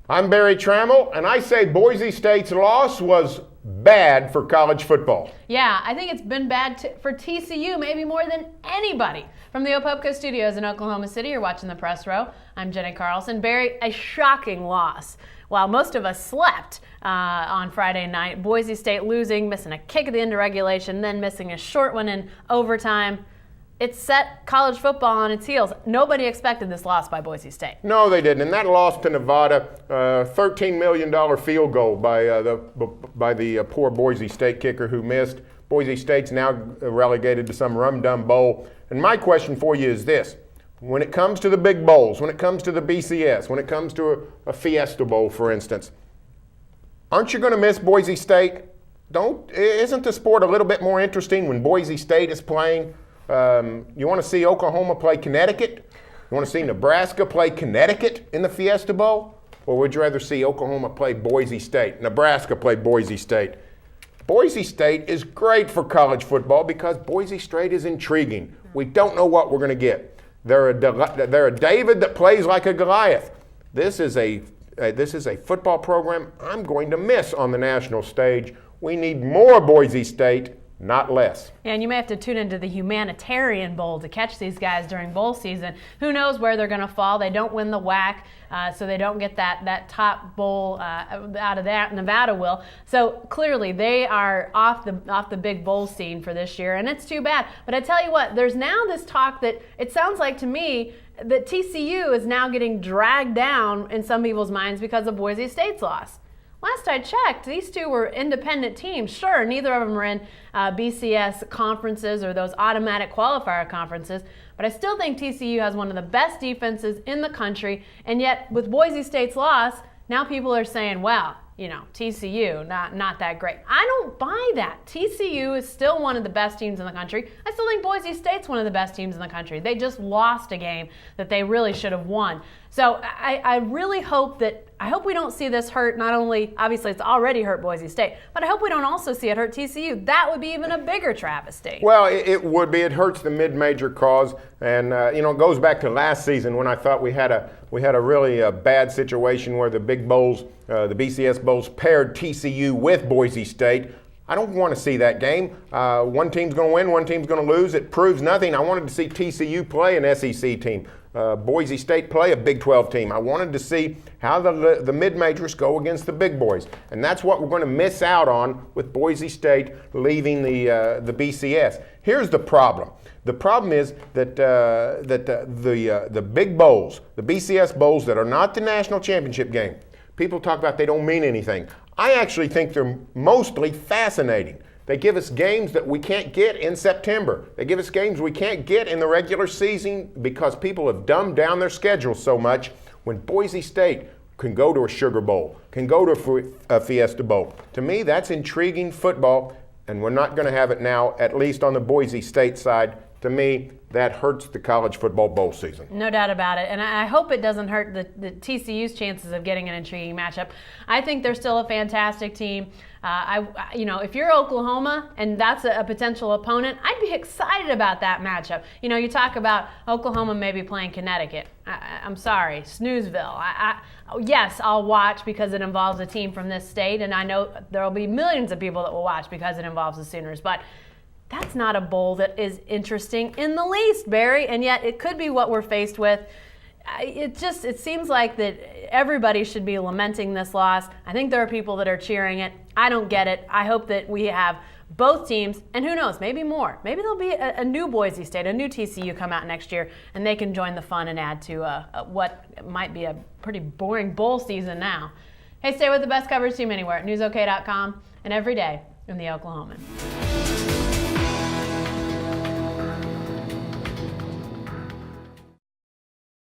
I'm Barry Trammell, and I say Boise State's loss was bad for college football. Yeah, I think it's been bad for TCU, maybe more than anybody. From the Opopka Studios in Oklahoma City, you're watching the Press Row. I'm Jenny Carlson. Barry, a shocking loss. While most of us slept on Friday night, Boise State losing, missing a kick at the end of regulation, then missing a short one in overtime. It set college football on its heels. Nobody expected this loss by Boise State. No, they didn't. And that loss to Nevada, $13 million field goal by the poor Boise State kicker who missed. Boise State's now relegated to some rum-dum bowl. And my question for you is this. When it comes to the big bowls, when it comes to the BCS, when it comes to a Fiesta Bowl, for instance, aren't you going to miss Boise State? Isn't the sport a little bit more interesting when Boise State is playing? You want to see Oklahoma play Connecticut? You want to see Nebraska play Connecticut in the Fiesta Bowl? Or would you rather see Oklahoma play Boise State, Nebraska play Boise State? Boise State is great for college football because Boise State is intriguing. We don't know what we're going to get. They're a David that plays like a Goliath. This is a football program I'm going to miss on the national stage. We need more Boise State, not less. Yeah, and you may have to tune into the Humanitarian Bowl to catch these guys during bowl season. Who knows where they're going to fall? They don't win the WAC, so they don't get that top bowl out of that. Nevada will. So clearly they are off the big bowl scene for this year, and it's too bad. But I tell you what, there's now this talk that it sounds like to me that TCU is now getting dragged down in some people's minds because of Boise State's loss. Last I checked, these two were independent teams. Sure, neither of them were in BCS conferences or those automatic qualifier conferences, but I still think TCU has one of the best defenses in the country, and yet with Boise State's loss, now people are saying, well, TCU, not that great. I don't buy that. TCU is still one of the best teams in the country. I still think Boise State's one of the best teams in the country. They just lost a game that they really should have won. So I really hope we don't see this hurt, not only, obviously it's already hurt Boise State, but I hope we don't also see it hurt TCU. That would be even a bigger travesty. Well, it would be. It hurts the mid-major cause. And, it goes back to last season when I thought we had a really bad situation where the big bowls, the BCS bowls, paired TCU with Boise State. I don't want to see that game. One team's going to win, one team's going to lose. It proves nothing. I wanted to see TCU play an SEC team. Boise State play a Big 12 team. I wanted to see how the mid-majors go against the big boys. And that's what we're going to miss out on with Boise State leaving the BCS. Here's the problem. The problem is that the big bowls, the BCS bowls that are not the national championship game, people talk about they don't mean anything. I actually think they're mostly fascinating. They give us games that we can't get in September. They give us games we can't get in the regular season because people have dumbed down their schedules so much. When Boise State can go to a Sugar Bowl, can go to a Fiesta Bowl, to me that's intriguing football, and we're not going to have it now, at least on the Boise State side. To me, that hurts the college football bowl season. No doubt about it. And I hope it doesn't hurt the TCU's chances of getting an intriguing matchup. I think they're still a fantastic team. If you're Oklahoma and that's a potential opponent, I'd be excited about that matchup. You talk about Oklahoma maybe playing Connecticut. I'm sorry, Snoozeville. Yes, I'll watch because it involves a team from this state, and I know there will be millions of people that will watch because it involves the Sooners. But that's not a bowl that is interesting in the least, Barry, and yet it could be what we're faced with. It seems like that everybody should be lamenting this loss. I think there are people that are cheering it. I don't get it. I hope that we have both teams, and who knows, maybe more. Maybe there'll be a new Boise State, a new TCU come out next year, and they can join the fun and add to what might be a pretty boring bowl season now. Hey, stay with the best coverage team anywhere at newsok.com and every day in the Oklahoman.